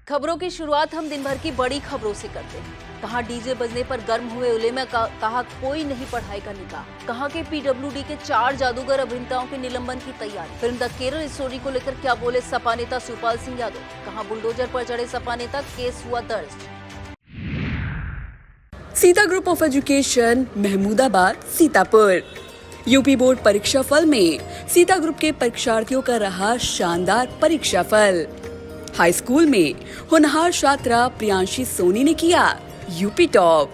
खबरों की शुरुआत हम दिन भर की बड़ी खबरों से करते हैं। कहां डीजे बजने पर गर्म हुए उलेमा कहा कोई नहीं पढ़ाएगा निकाह। कहां के पीडब्ल्यूडी के 4 जादूगर अभिनेताओं के निलंबन की तैयारी। फिल्म द केरल स्टोरी को लेकर क्या बोले सपा नेता शिवपाल सिंह यादव। कहां बुलडोजर पर चढ़े सपा नेता, केस हुआ दर्ज। Sita group of education, Mahmudabad, Sitapur. UP board परीक्षा फल में सीता ग्रुप के परीक्षार्थियों का रहा शानदार परीक्षा फल। हाई स्कूल में होनहार छात्रा प्रियांशी सोनी ने किया यूपी टॉप।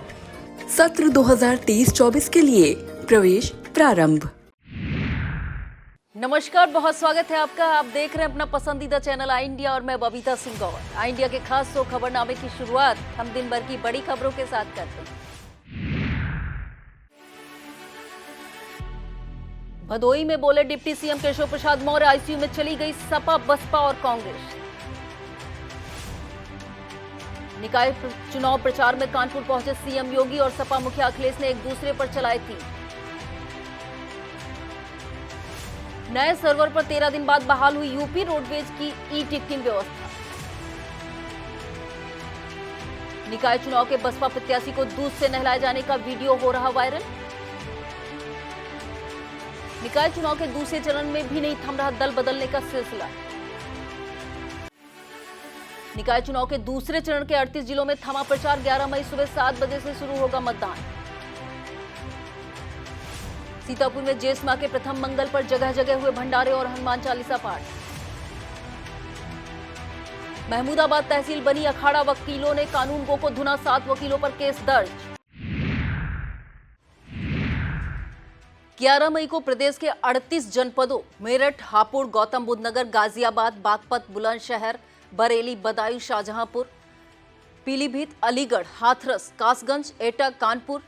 सत्र 2023-24 के लिए प्रवेश प्रारंभ। नमस्कार, बहुत स्वागत है आपका। आप देख रहे हैं अपना पसंदीदा चैनल आई इंडिया और मैं बबीता सिंह गौर। आई इंडिया के खास 100 खबरनामे की शुरुआत हम दिन भर की बड़ी खबरों के साथ करते हैं। भदोही में बोले deputy CM Keshav Prasad Maurya, ICU में चली गई सपा, बसपा और कांग्रेस। निकाय चुनाव प्रचार में कानपुर पहुंचे सीएम योगी और सपा मुखिया अखिलेश ने एक दूसरे पर चलाए तीर। नए सर्वर पर 13 दिन बाद बहाल हुई यूपी रोडवेज की ई टिकटिंग व्यवस्था। निकाय चुनाव के बसपा प्रत्याशी को दूध से नहलाए जाने का वीडियो हो रहा वायरल। निकाय चुनाव के दूसरे चरण में भी नहीं थम रहा दल बदलने का सिलसिला। निकाय चुनाव के दूसरे चरण के 38 जिलों में थमा प्रचार। 11 मई सुबह 7 बजे से शुरू होगा मतदान। सीतापुर में जेस माह के प्रथम मंगल पर जगह जगह हुए भंडारे और हनुमान चालीसा पाठ। महमूदाबाद तहसील बनी अखाड़ा, वकीलों ने कानून गो को धुना, 7 वकीलों पर केस दर्ज। 11 मई को प्रदेश के 38 जनपदों मेरठ, हापुड़, गौतम बुद्ध नगर, गाजियाबाद, बागपत, बुलंदशहर, बरेली, बदायूं, शाहजहांपुर, पीलीभीत, अलीगढ़, हाथरस, कासगंज, एटा, कानपुर,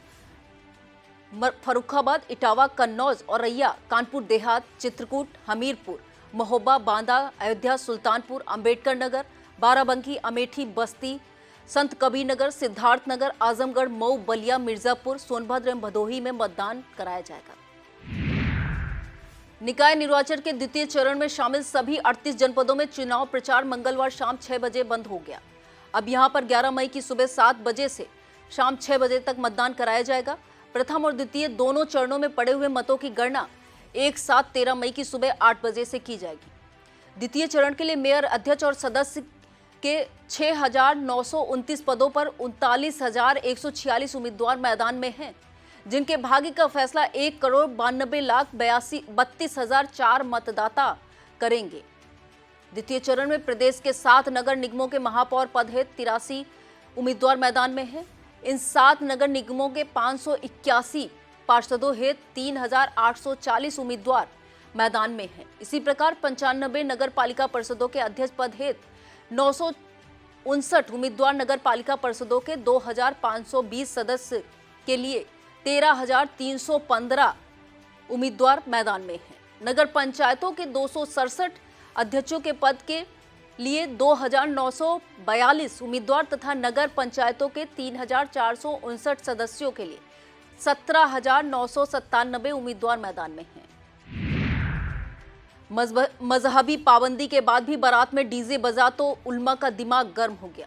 फर्रुखाबाद, इटावा, कन्नौज, औरैया, कानपुर देहात, चित्रकूट, हमीरपुर, महोबा, बांदा, अयोध्या, सुल्तानपुर, अंबेडकर नगर, बाराबंकी, अमेठी, बस्ती, संत कबीर नगर, सिद्धार्थ नगर, आजमगढ़, मऊ, बलिया, मिर्जापुर, सोनभद्र एवं भदोही में मतदान कराया जाएगा। निकाय निर्वाचन के द्वितीय चरण में शामिल सभी 38 जनपदों में चुनाव प्रचार मंगलवार शाम 6 बजे बंद हो गया। अब यहां पर 11 मई की सुबह 7 बजे से शाम 6 बजे तक मतदान कराया जाएगा। प्रथम और द्वितीय दोनों चरणों में पड़े हुए मतों की गणना एक साथ 13 मई की सुबह 8 बजे से की जाएगी। द्वितीय चरण के लिए मेयर, अध्यक्ष और सदस्य के 6,929 पदों पर 39,146 उम्मीदवार मैदान में हैं, जिनके भाग्य का फैसला 1,92,32,004 मतदाता करेंगे। द्वितीय चरण में प्रदेश के 7 नगर निगमों के महापौर पद हेतु 83 उम्मीदवार मैदान में हैं। इन 7 नगर निगमों के 581 पार्षदों हेतु 3,840 उम्मीदवार मैदान में हैं। इसी प्रकार 95 नगर पालिका परिषदों के अध्यक्ष पद हेतु 959 उम्मीदवार, नगर पालिका परिषदों के 2,520 सदस्य के लिए 13,315 उम्मीदवार मैदान में हैं। नगर पंचायतों के 267 अध्यक्षों के पद के लिए 2,942 उम्मीदवार तथा नगर पंचायतों के 3,459 सदस्यों के लिए 17,997 उम्मीदवार मैदान में हैं। मजहबी पाबंदी के बाद भी बारात में डीजे बजा तो उल्मा का दिमाग गर्म हो गया।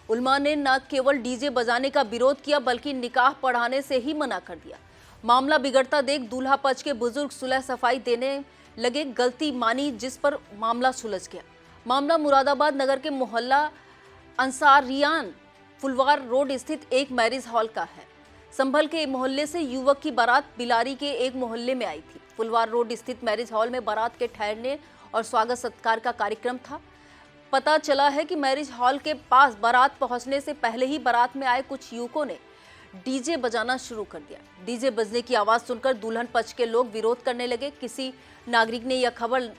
उल्मा ने न केवल डीजे बजाने का विरोध किया बल्कि निकाह पढ़ाने से ही मना कर दिया। मामला बिगड़ता देख दूल्हा पक्ष के बुजुर्ग सुलह सफाई देने लगे, गलती मानी, जिस पर मामला सुलझ गया। मामला मुरादाबाद नगर के मोहल्ला अंसारियान फुलवार रोड स्थित एक मैरिज हॉल का है। संभल के मोहल्ले से युवक की बारात बिलारी के एक मोहल्ले में आई थी। फुलवार रोड स्थित मैरिज हॉल में बारात के ठहरने और स्वागत सत्कार का कार्यक्रम था। पता चला है कि मैरिज हॉल के पास बारात पहुंचने से पहले ही बारात में आए कुछ युवकों ने डीजे बजाना शुरू कर दिया। डीजे बजने की आवाज सुनकर दुल्हन पक्ष के लोग विरोध करने लगे। किसी नागरिक ने यह खबर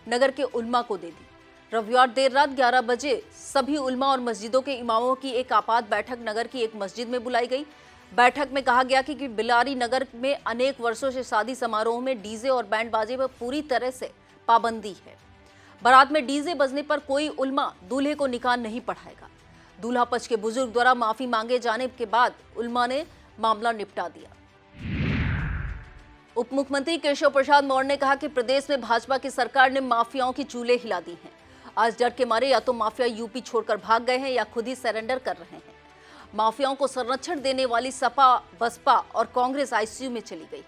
नगर के उल्मा को दे दी। रविवार देर रात 11 बजे सभी उल्मा और मस्जिदों के इमामों की एक आपात बैठक नगर की एक मस्जिद में बुलाई गई। बैठक में कहा गया कि बिलारी नगर में अनेक वर्षों से शादी समारोह में डीजे और बैंड बाजे पर पूरी तरह से पाबंदी है। बारात में डीजे बजने पर कोई उल्मा दूल्हे को निकाह नहीं पढ़ाएगा। दूल्हा पक्ष के बुजुर्ग द्वारा माफी मांगे जाने के बाद उल्मा ने मामला निपटा दिया। उप मुख्यमंत्री केशव प्रसाद मौर्य ने कहा कि प्रदेश में भाजपा की सरकार ने माफियाओं की चूल्हे हिला दी हैं। आज डर के मारे या तो माफिया यूपी छोड़कर भाग गए हैं या खुद ही सरेंडर कर रहे हैं। माफियाओं को संरक्षण देने वाली सपा, बसपा और कांग्रेस आईसीयू में चली गई है।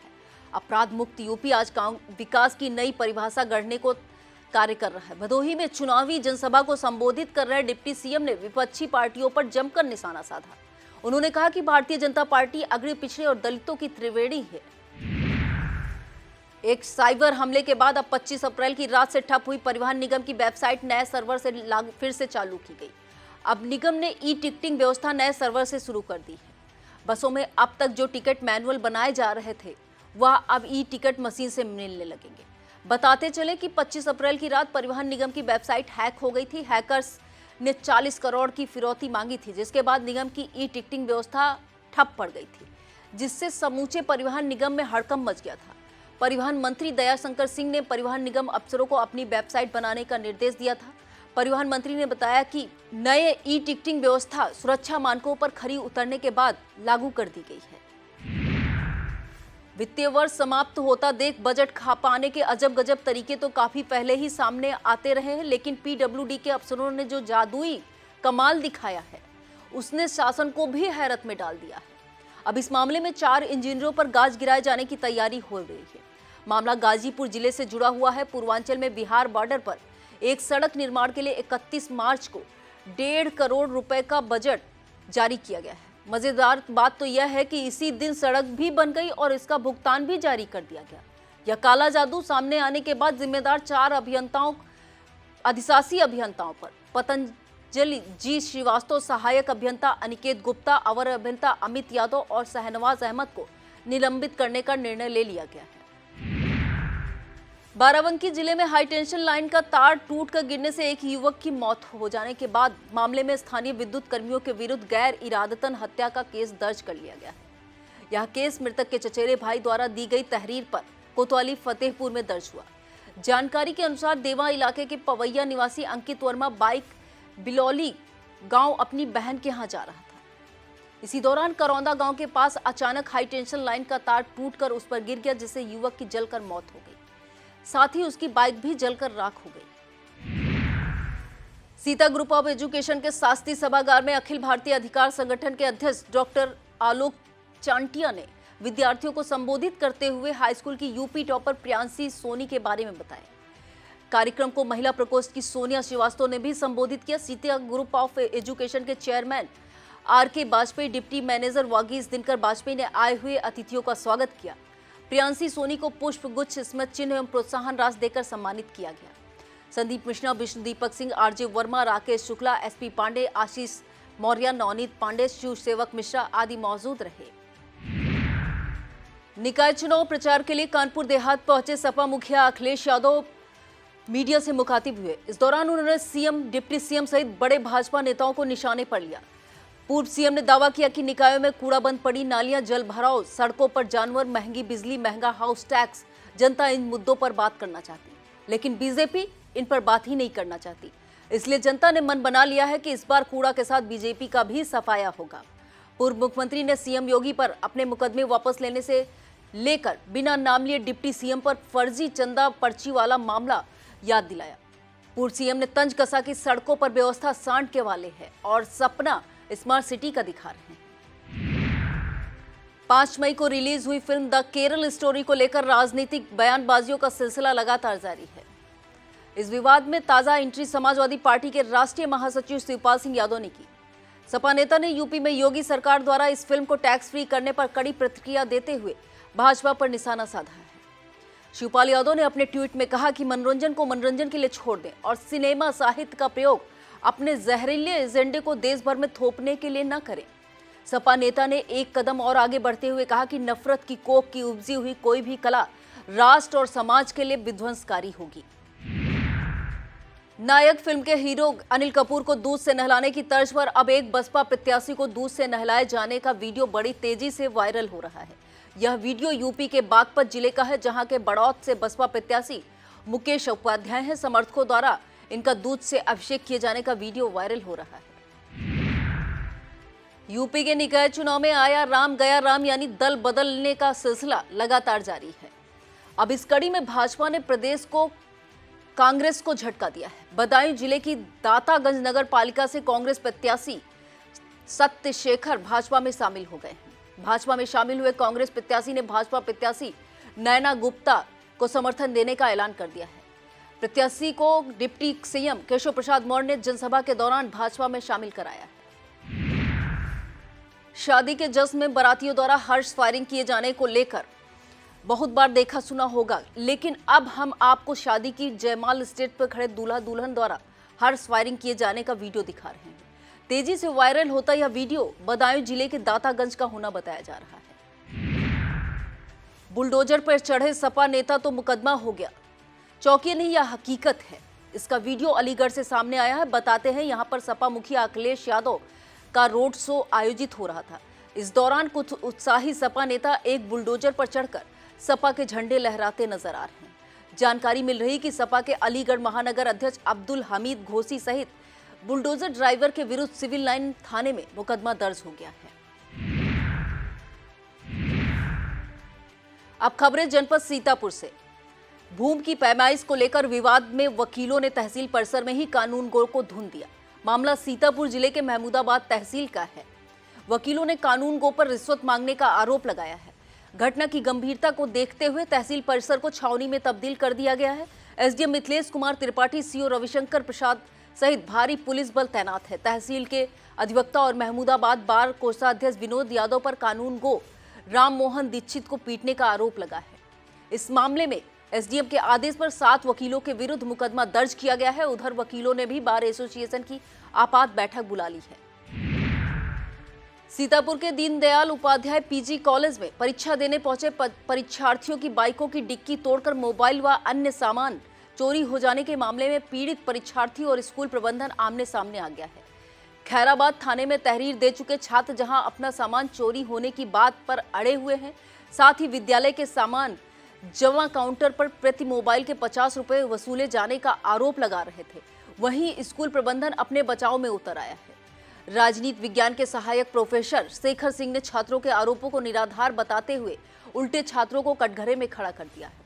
अपराध मुक्त यूपी आज विकास की नई परिभाषा गढ़ने को कार्य कर रहा है। भदोही में चुनावी जनसभा को संबोधित कर रहे डिप्टी सीएम ने विपक्षी पार्टियों पर जमकर निशाना साधा। उन्होंने कहा कि भारतीय जनता पार्टी अग्रणी, पिछड़े और दलितों की त्रिवेणी है। एक साइबर हमले के बाद अब 25 अप्रैल की रात से ठप हुई परिवहन निगम की वेबसाइट नए सर्वर से फिर से चालू की गई। अब निगम ने ई टिकटिंग व्यवस्था नए सर्वर से शुरू कर दी है। बसों में अब तक जो टिकट मैनुअल बनाए जा रहे थे वह अब ई टिकट मशीन से मिलने लगेंगे। बताते चले कि 25 अप्रैल की रात परिवहन निगम की वेबसाइट हैक हो गई थी। हैकर्स ने 40 करोड़ की फिरौती मांगी थी, जिसके बाद निगम की ई टिकटिंग व्यवस्था ठप पड़ गई थी, जिससे समूचे परिवहन निगम में हड़कंप मच गया था। परिवहन मंत्री दयाशंकर सिंह ने परिवहन निगम अफसरों को अपनी वेबसाइट बनाने का निर्देश दिया था। परिवहन मंत्री ने बताया कि नए ई टिकटिंग व्यवस्था सुरक्षा मानकों पर खरी उतरने के बाद लागू कर दी गई है। वित्तीय वर्ष समाप्त होता देख बजट खा पाने के अजब गजब तरीके तो काफी पहले ही सामने आते रहे हैं, लेकिन पीडब्ल्यूडी के अफसरों ने जो जादुई कमाल दिखाया है उसने शासन को भी हैरत में डाल दिया है। अब इस मामले में 4 इंजीनियरों पर गाज गिराए जाने की तैयारी हो रही है। मामला गाजीपुर जिले से जुड़ा हुआ है। पूर्वांचल में बिहार बॉर्डर पर एक सड़क निर्माण के लिए 31 मार्च को 1.5 करोड़ रुपए का बजट जारी किया गया है। मजेदार बात तो यह है कि इसी दिन सड़क भी बन गई और इसका भुगतान भी जारी कर दिया गया। यह काला जादू सामने आने के बाद जिम्मेदार 4 अधिशासी अभियंताओं पर पतंजलि जी श्रीवास्तव, सहायक अभियंता अनिकेत गुप्ता, अवर अभियंता अमित यादव और शहनवाज अहमद को निलंबित करने का निर्णय ले लिया गया है। बाराबंकी जिले में हाई टेंशन लाइन का तार टूटकर गिरने से एक युवक की मौत हो जाने के बाद मामले में स्थानीय विद्युत कर्मियों के विरुद्ध गैर इरादतन हत्या का केस दर्ज कर लिया गया है। यह केस मृतक के चचेरे भाई द्वारा दी गई तहरीर पर कोतवाली फतेहपुर में दर्ज हुआ। जानकारी के अनुसार देवा इलाके के पवैया निवासी अंकित वर्मा बाइक बिलौली गांव अपनी बहन के यहां जा रहा था। इसी दौरान करौंदा गांव के पास अचानक हाई टेंशन लाइन का तार टूटकर उस पर गिर गया, जिससे युवक की जलकर मौत हो गई। साथ ही उसकी बाइक भी जलकर राख हो गई। सीता ग्रुप ऑफ एजुकेशन के शास्त्री सभागार में अखिल भारतीय अधिकार संगठन के अध्यक्ष डॉक्टर आलोक चांटिया ने विद्यार्थियों को संबोधित करते हुए हाईस्कूल की यूपी टॉपर प्रियांशी सोनी के बारे में बताया। कार्यक्रम को महिला प्रकोष्ठ की सोनिया श्रीवास्तव ने भी संबोधित किया। सीता ग्रुप ऑफ एजुकेशन के chairman R K. Vajpayee, deputy manager Vagish Dinkar Vajpayee ने आए हुए अतिथियों का स्वागत किया। प्रियांशी सोनी को पुष्प गुच्छ, स्मृति चिन्ह एवं प्रोत्साहन राशि देकर सम्मानित किया गया। संदीप मिश्रा, विष्णु दीपक सिंह, आरजे वर्मा, राकेश शुक्ला, एसपी पांडे, आशीष मौर्य, नवनीत पांडे, शिव सेवक मिश्रा आदि मौजूद रहे। निकाय चुनाव प्रचार के लिए कानपुर देहात पहुंचे सपा मुखिया अखिलेश यादव मीडिया से मुखातिब हुए। इस दौरान उन्होंने सीएम, डिप्टी सीएम सहित बड़े भाजपा नेताओं को निशाने पर लिया। पूर्व सीएम ने दावा किया कि निकायों में कूड़ा बंद पड़ी नालियां, जल भराव, सड़कों पर जानवर, महंगी बिजली, महंगा हाउस टैक्स, जनता इन मुद्दों पर बात करना चाहती, लेकिन बीजेपी इन पर बात ही नहीं करना चाहती। इसलिए जनता ने मन बना लिया है कि इस बार कूड़ा के साथ बीजेपी का भी सफाया होगा। पूर्व मुख्यमंत्री ने सीएम योगी पर अपने मुकदमे वापस लेने से लेकर बिना नाम लिए डिप्टी सीएम पर फर्जी चंदा पर्ची वाला मामला याद दिलाया। पूर्व सीएम ने तंज कसा कि सड़कों पर व्यवस्था सांड के वाले है और सपना स्मार्ट सिटी का दिखा रहे हैं। 5 मई को रिलीज हुई फिल्म द केरल स्टोरी को लेकर राजनीतिक बयानबाजियों का सिलसिला लगातार जारी है। इस विवाद में ताजा एंट्री समाजवादी पार्टी के राष्ट्रीय महासचिव शिवपाल सिंह यादव ने की। सपा नेता ने यूपी में योगी सरकार द्वारा इस फिल्म को टैक्स फ्री करने पर कड़ी प्रतिक्रिया देते हुए भाजपा पर निशाना साधा है। शिवपाल यादव ने अपने ट्वीट में कहा कि मनोरंजन को मनोरंजन के लिए छोड़ दें और सिनेमा साहित्य का प्रयोग अपने जहरीले एजेंडे को देश भर में थोपने के लिए न करें। सपा नेता ने एक कदम और आगे बढ़ते हुए कहा कि नफरत की कोख की उपजी हुई कोई भी कला राष्ट्र और समाज के लिए विध्वंसकारी होगी। नायक फिल्म के हीरो अनिल कपूर को दूध से नहलाने की तर्ज पर अब एक बसपा प्रत्याशी को दूध से नहलाए जाने का वीडियो बड़ी तेजी से वायरल हो रहा है। यह वीडियो यूपी के बागपत जिले का है, जहां के बड़ौत से बसपा प्रत्याशी मुकेश उपाध्याय हैं। समर्थकों द्वारा इनका दूध से अभिषेक किए जाने का वीडियो वायरल हो रहा है। यूपी के निकाय चुनाव में आया राम गया राम यानी दल बदलने का सिलसिला लगातार जारी है। अब इस कड़ी में भाजपा ने प्रदेश को कांग्रेस को झटका दिया है। बदायूं जिले की दातागंज नगर पालिका से कांग्रेस प्रत्याशी सत्यशेखर भाजपा में शामिल हो गए हैं। भाजपा में शामिल हुए कांग्रेस प्रत्याशी ने भाजपा प्रत्याशी नयना गुप्ता को समर्थन देने का ऐलान कर दिया है। प्रत्याशी को डिप्टी सीएम केशव प्रसाद मौर्य ने जनसभा के दौरान भाजपा में शामिल कराया है। शादी के जश्न में बारातियों द्वारा हर्ष फायरिंग किए जाने को लेकर बहुत बार देखा सुना होगा, लेकिन अब हम आपको शादी की जयमाल स्टेज पर खड़े दूल्हा दुल्हन द्वारा हर्ष फायरिंग किए जाने का वीडियो दिखा रहे हैं। तेजी से वायरल होता यह वीडियो बदायूं जिले के दातागंज का होना बताया जा रहा है। बुलडोजर पर चढ़े सपा नेता तो मुकदमा हो गया। चौंकिए नहीं, यह हकीकत है। इसका वीडियो अलीगढ़ से सामने आया है। बताते हैं, यहां पर सपा मुखिया अखिलेश यादव का रोड शो आयोजित हो रहा था। इस दौरान कुछ उत्साही सपा नेता एक बुलडोजर पर चढ़कर सपा के झंडे लहराते नजर आ रहे हैं। जानकारी मिल रही कि सपा के अलीगढ़ महानगर अध्यक्ष अब्दुल हमीद घोसी सहित बुलडोजर ड्राइवर के विरुद्ध सिविल लाइन थाने में मुकदमा दर्ज हो गया है। अब खबरें जनपद सीतापुर से। भूमि की पैमाइश को लेकर विवाद में वकीलों ने तहसील परिसर में ही कानून गो को धुन दिया। मामला सीतापुर जिले के महमूदाबाद तहसील का है। वकीलों ने कानून गो पर रिश्वत मांगने का आरोप लगाया है। घटना की गंभीरता को देखते हुए तहसील परिसर को छावनी में तब्दील कर दिया गया है। एसडीएम मिथिलेश कुमार त्रिपाठी, सीओ रविशंकर प्रसाद सहित भारी पुलिस बल तैनात है। तहसील के अधिवक्ता और महमूदाबाद बार कोषाध्यक्ष विनोद यादव पर कानून गो राम मोहन दीक्षित को पीटने का आरोप लगा है। इस मामले में एसडीएम के आदेश पर 7 वकीलों के विरुद्ध मुकदमा दर्ज किया गया है। उधर वकीलों ने भी बार एसोसिएशन की आपात बैठक बुला ली है। सीतापुर के दीनदयाल उपाध्याय पीजी कॉलेज में परीक्षा देने पहुंचे परीक्षार्थियों की बाइकों की डिक्की तोड़कर मोबाइल व अन्य सामान चोरी हो जाने के मामले में पीड़ित परीक्षार्थी और स्कूल प्रबंधन आमने सामने आ गया है। खैराबाद थाने में तहरीर दे चुके छात्र जहां अपना सामान चोरी होने की बात पर अड़े हुए हैं, साथ ही विद्यालय के सामान जमा काउंटर पर प्रति मोबाइल के 50 रुपए वसूले जाने का आरोप लगा रहे थे। वहीं स्कूल प्रबंधन अपने बचाव में उतर आया है। राजनीति विज्ञान के सहायक प्रोफेसर शेखर सिंह ने छात्रों के आरोपों को निराधार बताते हुए उल्टे छात्रों को कटघरे में खड़ा कर दिया है।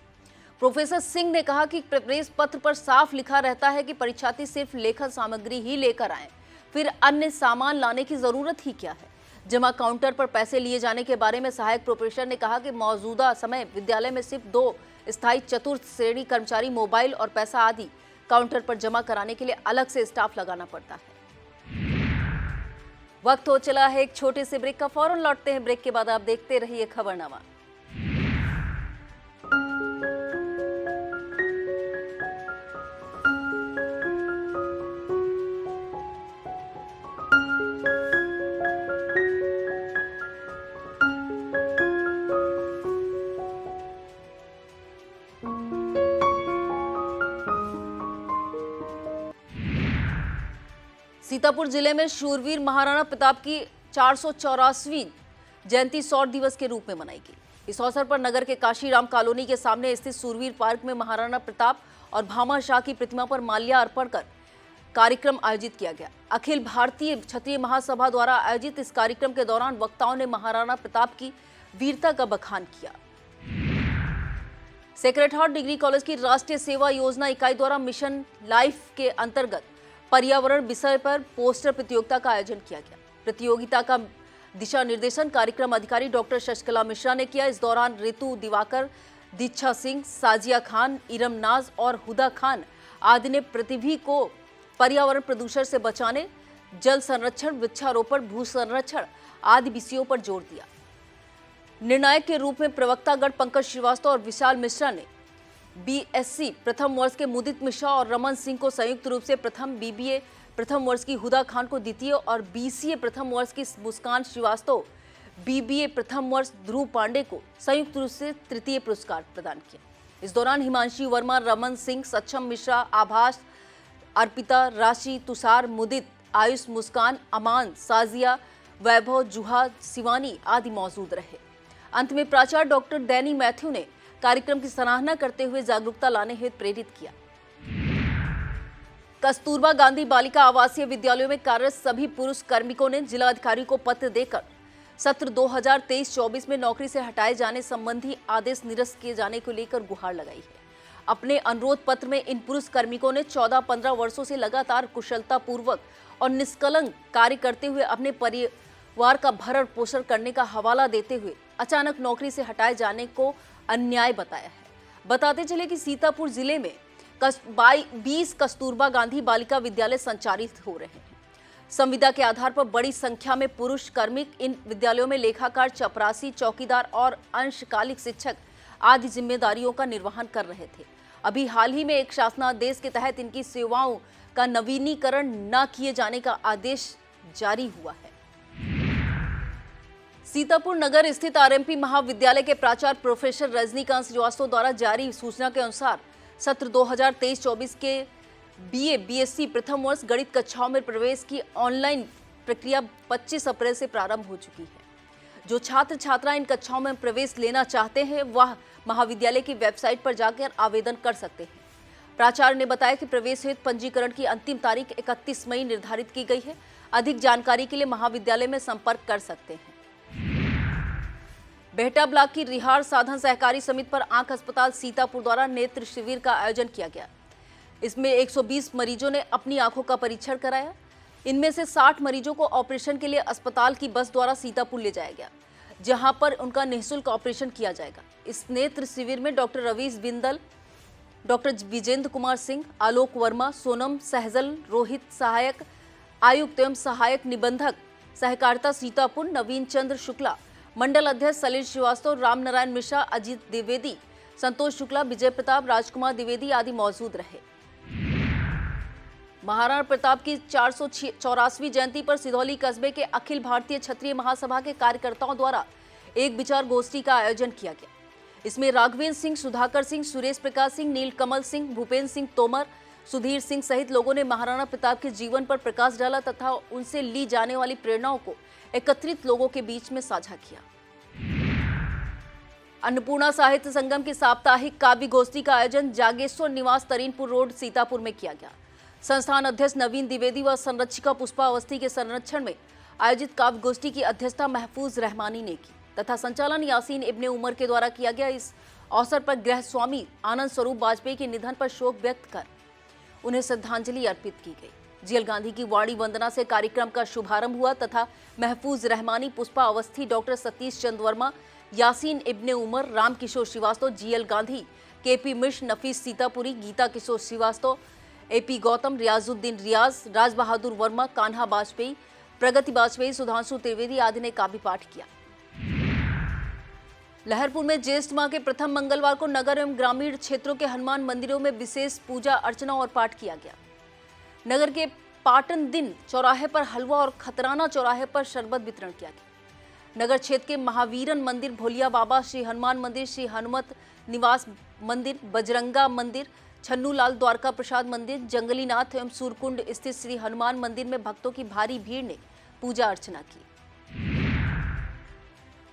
प्रोफेसर सिंह ने कहा कि प्रवेश पत्र पर साफ लिखा रहता है कि परीक्षार्थी सिर्फ लेखन सामग्री ही लेकर आए, फिर अन्य सामान लाने की जरूरत ही क्या है। जमा काउंटर पर पैसे लिए जाने के बारे में सहायक प्रोफेसर ने कहा कि मौजूदा समय विद्यालय में सिर्फ 2 स्थायी चतुर्थ श्रेणी कर्मचारी मोबाइल और पैसा आदि काउंटर पर जमा कराने के लिए अलग से स्टाफ लगाना पड़ता है। वक्त हो चला है एक छोटे से ब्रेक का। फौरन लौटते हैं ब्रेक के बाद। आप देखते रहिए खबरनामा। सीतापुर जिले में शूरवीर महाराणा प्रताप की 484वीं जयंती शौर्य दिवस के रूप में मनाई गई। इस अवसर पर नगर के काशीराम कॉलोनी के सामने स्थित शूरवीर पार्क में महाराणा प्रताप और भामा शाह की प्रतिमा पर माल्या अर्पण कर कार्यक्रम आयोजित किया गया। अखिल भारतीय क्षत्रिय महासभा द्वारा आयोजित इस कार्यक्रम के दौरान वक्ताओं ने महाराणा प्रताप की वीरता का बखान किया। सेक्रेड हार्ट डिग्री कॉलेज की राष्ट्रीय सेवा योजना इकाई द्वारा मिशन लाइफ के अंतर्गत पर्यावरण विषय पर पोस्टर प्रतियोगिता का आयोजन किया गया। प्रतियोगिता का दिशा निर्देशन कार्यक्रम अधिकारी डॉक्टर शशिकला मिश्रा ने किया। इस दौरान ऋतु दिवाकर, दीक्षा सिंह, साजिया खान, इरम नाज और हुदा खान आदि ने प्रतिभि को पर्यावरण प्रदूषण से बचाने, जल संरक्षण, वृक्षारोपण, भू संरक्षण आदि विषयों पर जोर दिया। निर्णायक के रूप में प्रवक्तागण पंकज श्रीवास्तव और विशाल मिश्रा ने बीएससी प्रथम वर्ष के मुदित मिश्रा और रमन सिंह को संयुक्त रूप से प्रथम, बीबीए प्रथम वर्ष की हुदा खान को द्वितीय और बीसीए प्रथम वर्ष की मुस्कान श्रीवास्तव, बीबीए प्रथम वर्ष ध्रुव पांडे को संयुक्त रूप से तृतीय पुरस्कार प्रदान किया। इस दौरान हिमांशी वर्मा, रमन सिंह, सक्षम मिश्रा, आभास, अर्पिता, राशि, तुषार, मुदित, आयुष, मुस्कान, अमान, साजिया, वैभव, जुहा, शिवानी आदि मौजूद रहे। अंत में प्राचार्य डॉक्टर डैनी मैथ्यू ने कार्यक्रम की सराहना करते हुए जागरूकता लाने हेतु प्रेरित किया। कस्तूरबा गांधी बालिका आवासीय विद्यालयों में कार्यरत सभी पुरुष कार्मिकों ने जिलाधिकारी को पत्र देकर सत्र 2023-24 में नौकरी से हटाए जाने संबंधी आदेश निरस्त किए जाने को लेकर गुहार लगाई है। अपने अनुरोध पत्र में इन पुरुष कार्मिकों ने 14-15 वर्षों से लगातार कुशलतापूर्वक और निष्कलंक कार्य करते हुए अपने परिवार का भरण पोषण करने का हवाला देते हुए अचानक नौकरी से हटाए जाने को अन्याय बताया है। बताते चले कि सीतापुर जिले में 20 कस्तूरबा गांधी बालिका विद्यालय संचालित हो रहे हैं। संविदा के आधार पर बड़ी संख्या में पुरुष कार्मिक इन विद्यालयों में लेखाकार, चपरासी, चौकीदार और अंशकालिक शिक्षक आदि जिम्मेदारियों का निर्वहन कर रहे थे। अभी हाल ही में एक शासनादेश के तहत इनकी सेवाओं का नवीनीकरण न किए जाने का आदेश जारी हुआ है। सीतापुर नगर स्थित आरएमपी महाविद्यालय के प्राचार्य प्रोफेसर रजनीकांत श्रीवास्तव द्वारा जारी सूचना के अनुसार सत्र 2023-24 के बीए बीएससी प्रथम वर्ष गणित कक्षाओं में प्रवेश की ऑनलाइन प्रक्रिया 25 अप्रैल से प्रारंभ हो चुकी है। जो छात्र छात्रा इन कक्षाओं में प्रवेश लेना चाहते हैं वह महाविद्यालय की वेबसाइट पर जाकर आवेदन कर सकते हैं। प्राचार्य ने बताया कि प्रवेश हेतु पंजीकरण की अंतिम तारीख 31 मई निर्धारित की गई है। अधिक जानकारी के लिए महाविद्यालय में संपर्क कर सकते हैं। बेहटा ब्लॉक की रिहाड़ साधन सहकारी समिति पर आंख अस्पताल सीतापुर द्वारा नेत्र शिविर का आयोजन किया गया। इसमें 120 मरीजों ने अपनी आंखों का परीक्षण कराया। इनमें से 60 मरीजों को ऑपरेशन के लिए अस्पताल की बस द्वारा सीतापुर ले जाया गया, जहां पर उनका निःशुल्क ऑपरेशन किया जाएगा। इस नेत्र शिविर में डॉक्टर रवीश बिंदल, डॉक्टर विजेंद्र कुमार सिंह, आलोक वर्मा, सोनम सहजल, रोहित सहायक आयुक्त एवं सहायक निबंधक सहकारिता सीतापुर, नवीन चंद्र शुक्ला, मंडल अध्यक्ष सलील श्रीवास्तव, रामनारायण मिश्रा, अजीत द्विवेदी, संतोष शुक्ला, विजय प्रताप, राजकुमार द्विवेदी आदि मौजूद रहे। महाराणा प्रताप की 484वीं जयंती पर सिधौली कस्बे के अखिल भारतीय क्षत्रिय महासभा के कार्यकर्ताओं द्वारा एक विचार गोष्ठी का आयोजन किया गया। इसमें राघवेंद्र सिंह, सुधाकर सिंह, सुरेश प्रकाश सिंह, नीलकमल सिंह, भूपेंद्र सिंह तोमर, सुधीर सिंह सहित लोगों ने महाराणा प्रताप के जीवन पर प्रकाश डाला तथा उनसे ली जाने वाली प्रेरणाओं को एकत्रित लोगों के बीच में साझा किया। अन्नपूर्णा साहित्य संगम की साप्ताहिक काव्य गोष्ठी का आयोजन जागेश्वर निवास, तरीनपुर रोड, सीतापुर में किया गया। संस्थान अध्यक्ष नवीन द्विवेदी व संरक्षिका पुष्पा अवस्थी के संरक्षण में आयोजित काव्य गोष्ठी की अध्यक्षता महफूज रहमानी ने की तथा संचालन यासीन इब्ने उमर के द्वारा किया गया। इस अवसर पर गृह स्वामी आनंद स्वरूप वाजपेयी के निधन पर शोक व्यक्त कर उन्हें श्रद्धांजलि अर्पित की गई। जीएल गांधी की वाणी वंदना से कार्यक्रम का शुभारंभ हुआ तथा महफूज रहमानी, पुष्पा अवस्थी, डॉक्टर सतीश चंद्र वर्मा, यासीन इब्ने उमर, राम किशोर श्रीवास्तव, जीएल गांधी, केपी मिश्र, नफीस सीतापुरी, गीता किशोर श्रीवास्तव, एपी गौतम, रियाजुद्दीन रियाज, राज बहादुर वर्मा, कान्हा वाजपेयी, प्रगति वाजपेयी, सुधांशु त्रिवेदी आदि ने काव्य पाठ किया। लहरपुर में ज्येष्ठ माह के प्रथम मंगलवार को नगर एवं ग्रामीण क्षेत्रों के हनुमान मंदिरों में विशेष पूजा अर्चना और पाठ किया गया। नगर के पाटन दिन चौराहे पर हलवा और खतराना चौराहे पर शरबत वितरण किया गया। नगर क्षेत्र के महावीरन मंदिर, भोलिया बाबा, श्री हनुमान मंदिर, श्री हनुमत निवास मंदिर, बजरंगा मंदिर, छन्नूलाल द्वारका प्रसाद मंदिर, जंगलीनाथ एवं सूरकुंड स्थित श्री हनुमान मंदिर में भक्तों की भारी भीड़ ने पूजा अर्चना की।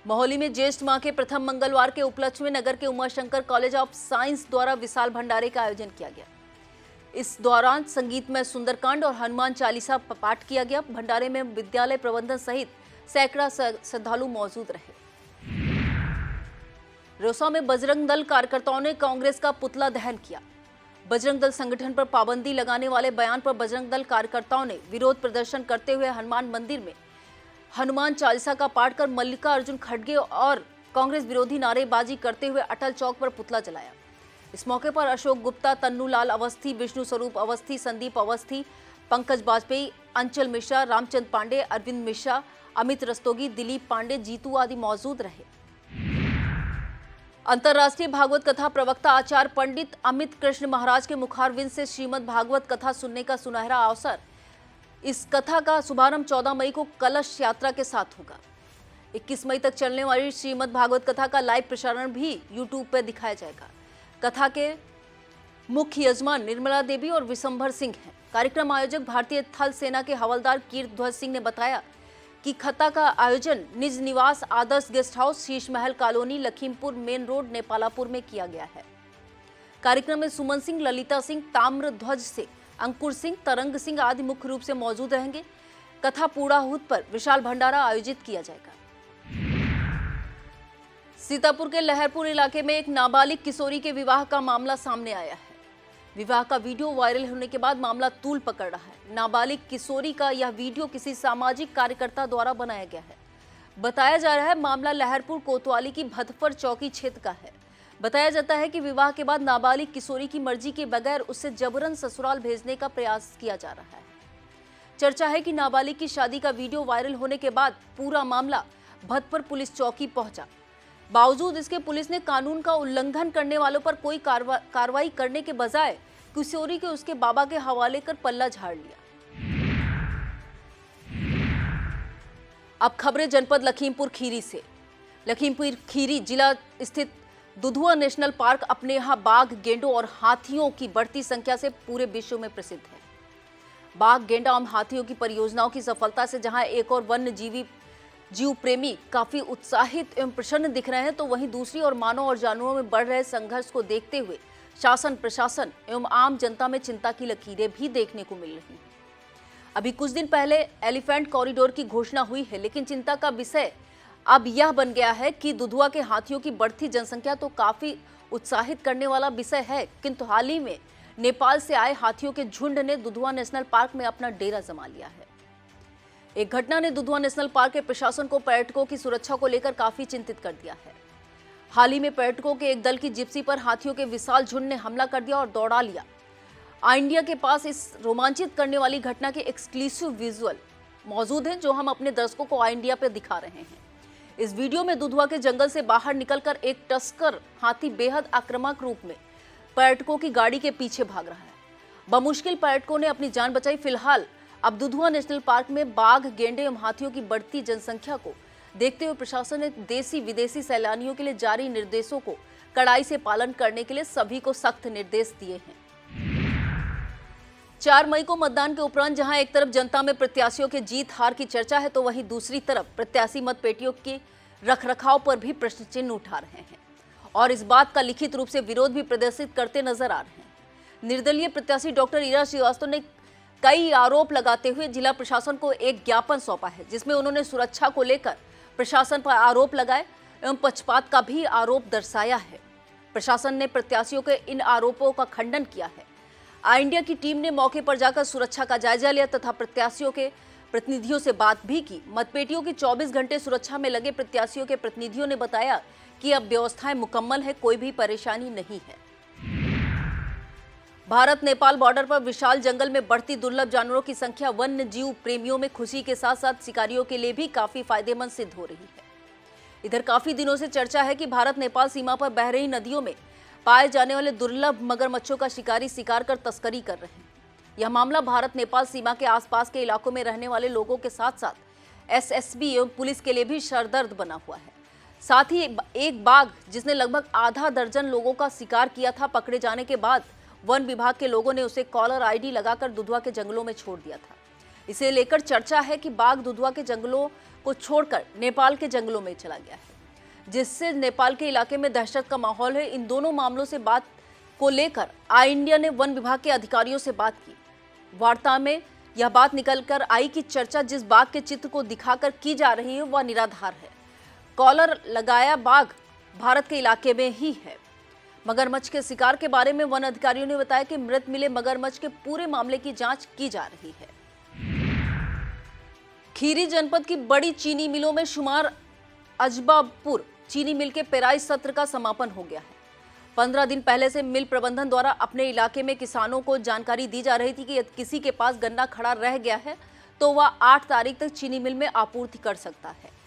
मोहाली में ज्येष्ठ माह के प्रथम मंगलवार के उपलक्ष्य में नगर के उमाशंकर कॉलेज ऑफ साइंस द्वारा विशाल भंडारे का आयोजन किया गया। इस दौरान संगीतमय सुंदरकांड और हनुमान चालीसा पाठ किया गया। भंडारे में विद्यालय प्रबंधन सहित सैकड़ा श्रद्धालु मौजूद रहे। रोसा में बजरंग दल कार्यकर्ताओं ने कांग्रेस का पुतला दहन किया। बजरंग दल संगठन पर पाबंदी लगाने वाले बयान पर बजरंग दल कार्यकर्ताओं ने विरोध प्रदर्शन करते हुए हनुमान मंदिर में हनुमान चालीसा का पाठ कर मल्लिकार्जुन खड़गे और कांग्रेस विरोधी नारेबाजी करते हुए अटल चौक पर पुतला जलाया। इस मौके पर अशोक गुप्ता, तन्नूलाल अवस्थी, विष्णु स्वरूप अवस्थी, संदीप अवस्थी, पंकज वाजपेयी, अंचल मिश्रा, रामचंद्र पांडे, अरविंद मिश्रा, अमित रस्तोगी, दिलीप पांडे, जीतू आदि मौजूद रहे। अंतर्राष्ट्रीय भागवत कथा प्रवक्ता आचार्य पंडित अमित कृष्ण महाराज के मुखारविंद से श्रीमद् भागवत कथा सुनने का सुनहरा अवसर। इस कथा का शुभारंभ 14 मई को कलश यात्रा के साथ होगा। 21 मई तक चलने वाली श्रीमद् भागवत कथा का लाइव प्रसारण भी यूट्यूब पर दिखाया जाएगा। कथा के मुख्य यजमान निर्मला देवी और विशंभर सिंह हैं। कार्यक्रम आयोजक भारतीय थल सेना के हवलदार कीर्त ध्वज सिंह ने बताया कि कथा का आयोजन निज निवास आदर्श guest house, Sheesh Mahal colony, Lakhimpur main road, नेपालापुर में किया गया है। कार्यक्रम में सुमन सिंह, ललिता सिंह, ताम्र ध्वज से अंकुर सिंह, तरंग सिंह आदि मुख्य रूप से मौजूद रहेंगे। कथा पूर्णाहुत पर विशाल भंडारा आयोजित किया जाएगा। सीतापुर के लहरपुर इलाके में एक नाबालिग किशोरी के विवाह का मामला सामने आया है। विवाह का वीडियो वायरल होने के बाद मामला तूल पकड़ रहा है। नाबालिग किशोरी का यह वीडियो किसी सामाजिक कार्यकर्ता द्वारा बनाया गया है। बताया जा रहा है मामला लहरपुर कोतवाली की भतफर चौकी क्षेत्र का है। बताया जाता है कि विवाह के बाद नाबालिग किशोरी की मर्जी के बगैर उससे जबरन ससुराल भेजने का प्रयास किया जा रहा है। चर्चा है कि नाबालिग की शादी का वीडियो वायरल होने के बाद पूरा मामला भतफर पुलिस चौकी पहुंचा। बावजूद इसके पुलिस ने कानून का उल्लंघन करने वालों पर कोई कार्रवाई करने के बजाय किशोरी के उसके बाबा के हवाले कर पल्ला झाड़ लिया। अब खबरें जनपद लखीमपुर खीरी से। लखीमपुर खीरी जिला स्थित दुधुआ नेशनल पार्क अपने यहाँ बाघ, गेंडों और हाथियों की बढ़ती संख्या से पूरे विश्व में प्रसिद्ध है। बाघ, गेंडा और हाथियों की परियोजनाओं की सफलता से जहां एक और वन्य जीव प्रेमी काफी उत्साहित एवं प्रसन्न दिख रहे हैं, तो वहीं दूसरी ओर मानव और जानवरों में बढ़ रहे संघर्ष को देखते हुए शासन, प्रशासन एवं आम जनता में चिंता की लकीरें भी देखने को मिल रही हैं। अभी कुछ दिन पहले एलिफेंट कॉरिडोर की घोषणा हुई है, लेकिन चिंता का विषय अब यह बन गया है कि दुधुआ के हाथियों की बढ़ती जनसंख्या तो काफी उत्साहित करने वाला विषय है, किंतु हाल ही में नेपाल से आए हाथियों के झुंड ने दुधुआ नेशनल पार्क में अपना डेरा जमा लिया है। एक घटना ने दुधुआ नेशनल पार्क के प्रशासन को पर्यटकों की सुरक्षा को लेकर काफी चिंतित कर दिया है। हाल ही में पर्यटकों के एक दल की जिप्सी पर हाथियों के विशाल झुंड ने हमला कर दिया और दौड़ा लिया। इंडिया के पास इस रोमांचित करने वाली घटना के एक्सक्लूसिव विजुअल मौजूद हैं, जो हम अपने दर्शकों को इंडिया पर दिखा रहे हैं। इस वीडियो में दुधुआ के जंगल से बाहर निकलकर एक तस्कर हाथी बेहद आक्रामक रूप में पर्यटकों की गाड़ी के पीछे भाग रहा है। बमुश्किल पर्यटकों ने अपनी जान बचाई। फिलहाल अब दुधुआ नेशनल पार्क में बाघ, गेंडे एवं हाथियों की बढ़ती जनसंख्या को देखते हुए प्रशासन ने देसी विदेशी सैलानियों के लिए जारी निर्देशों को कड़ाई से पालन करने के लिए सभी को सख्त निर्देश दिए हैं। 4 मई को मतदान के उपरांत जहां एक तरफ जनता में प्रत्याशियों के जीत हार की चर्चा है, तो वहीं दूसरी तरफ प्रत्याशी मतपेटियों के रखरखाव पर भी प्रश्न चिन्ह उठा रहे हैं और इस बात का लिखित रूप से विरोध भी प्रदर्शित करते नजर आ रहे हैं। निर्दलीय प्रत्याशी डॉक्टर ईरा श्रीवास्तव ने कई आरोप लगाते हुए जिला प्रशासन को एक ज्ञापन सौंपा है, जिसमें उन्होंने सुरक्षा को लेकर प्रशासन पर आरोप लगाए एवं पक्षपात का भी आरोप दर्शाया है। प्रशासन ने प्रत्याशियों के इन आरोपों का खंडन किया है। इंडिया की टीम ने मौके पर जाकर सुरक्षा का जायजा लिया तथा प्रत्याशियों के प्रतिनिधियों से बात भी की। मतपेटियों की 24 घंटे सुरक्षा में लगे प्रत्याशियों के प्रतिनिधियों ने बताया कि अब व्यवस्थाएं मुकम्मल है, कोई भी परेशानी नहीं है। भारत नेपाल बॉर्डर पर विशाल जंगल में बढ़ती दुर्लभ जानवरों की संख्या वन्य जीव प्रेमियों में खुशी के साथ साथ शिकारियों के लिए भी काफी फायदेमंद सिद्ध हो रही है। इधर काफी दिनों से चर्चा है कि भारत नेपाल सीमा पर बह रही नदियों में पाए जाने वाले दुर्लभ मगरमच्छों का शिकारी शिकार कर तस्करी कर रहे हैं। यह मामला भारत नेपाल सीमा के आसपास के इलाकों में रहने वाले लोगों के साथ साथ एसएसबी एवं पुलिस के लिए भी सरदर्द बना हुआ है। साथ ही एक बाघ जिसने लगभग आधा दर्जन लोगों का शिकार किया था, पकड़े जाने के बाद वन विभाग के लोगों ने उसे कॉलर आईडी लगाकर दुधुआ के जंगलों में छोड़ दिया था। इसे लेकर चर्चा है कि बाघ दुधुआ के जंगलों को छोड़कर नेपाल के जंगलों में चला गया है, जिससे नेपाल के इलाके में दहशत का माहौल है। इन दोनों मामलों से बात को लेकर इंडिया ने वन विभाग के अधिकारियों से बात की। वार्ता में यह बात निकलकर आई कि चर्चा जिस बाघ के चित्र को दिखाकर की जा रही है वह निराधार है। कॉलर लगाया बाघ भारत के इलाके में ही है। मगरमच्छ के शिकार के बारे में वन अधिकारियों ने बताया कि मृत मिले मगरमच्छ के पूरे मामले की जांच की जा रही है। खीरी जनपद की बड़ी चीनी मिलों में शुमार अजबापुर चीनी मिल के पेराई सत्र का समापन हो गया है। 15 दिन पहले से मिल प्रबंधन द्वारा अपने इलाके में किसानों को जानकारी दी जा रही थी कि यदि किसी के पास गन्ना खड़ा रह गया है तो वह 8 तारीख तक चीनी मिल में आपूर्ति कर सकता है।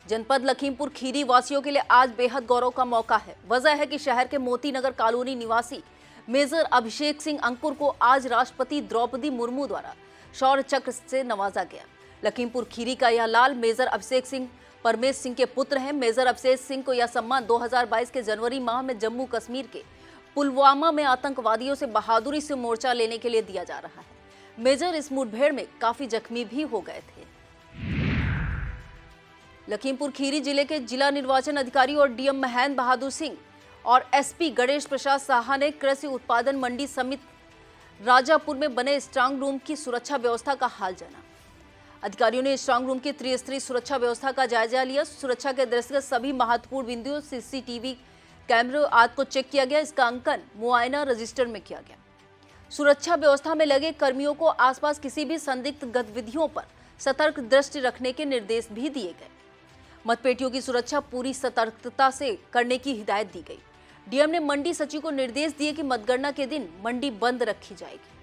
जनपद लखीमपुर खीरी वासियों के लिए आज बेहद गौरव का मौका है। वजह है कि शहर के मोती नगर कॉलोनी निवासी मेजर अभिषेक सिंह अंकुर को आज राष्ट्रपति द्रौपदी मुर्मू द्वारा शौर्य चक्र से नवाजा गया। लखीमपुर खीरी का यह लाल मेजर अभिषेक सिंह परमेश सिंह के पुत्र हैं। मेजर अभिषेक सिंह को यह सम्मान 2022 के जनवरी माह में जम्मू कश्मीर के पुलवामा में आतंकवादियों से बहादुरी से मोर्चा लेने के लिए दिया जा रहा है। मेजर इस मुठभेड़ में काफी जख्मी भी हो गए थे। लखीमपुर खीरी जिले के जिला निर्वाचन अधिकारी और डीएम महेंद्र बहादुर सिंह और एसपी गणेश प्रसाद साहा ने कृषि उत्पादन मंडी समिति राजापुर में बने स्ट्रांग रूम की सुरक्षा व्यवस्था का हाल जाना। अधिकारियों ने स्ट्रांग रूम की त्रिस्तरीय सुरक्षा व्यवस्था का जायजा लिया। सुरक्षा के दृष्टिगत सभी महत्वपूर्ण बिंदुओं सीसीटीवी कैमरे आदि को चेक किया गया। इसका अंकन मुआयना रजिस्टर में किया गया। सुरक्षा व्यवस्था में लगे कर्मियों को आसपास किसी भी संदिग्ध गतिविधियों पर सतर्क दृष्टि रखने के निर्देश भी दिए गए। मतपेटियों की सुरक्षा पूरी सतर्कता से करने की हिदायत दी गई। डीएम ने मंडी सचिव को निर्देश दिए कि मतगणना के दिन मंडी बंद रखी जाएगी।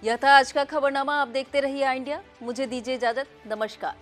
यह था आज का खबरनामा। आप देखते रहिए इंडिया। मुझे दीजिए इजाजत। नमस्कार।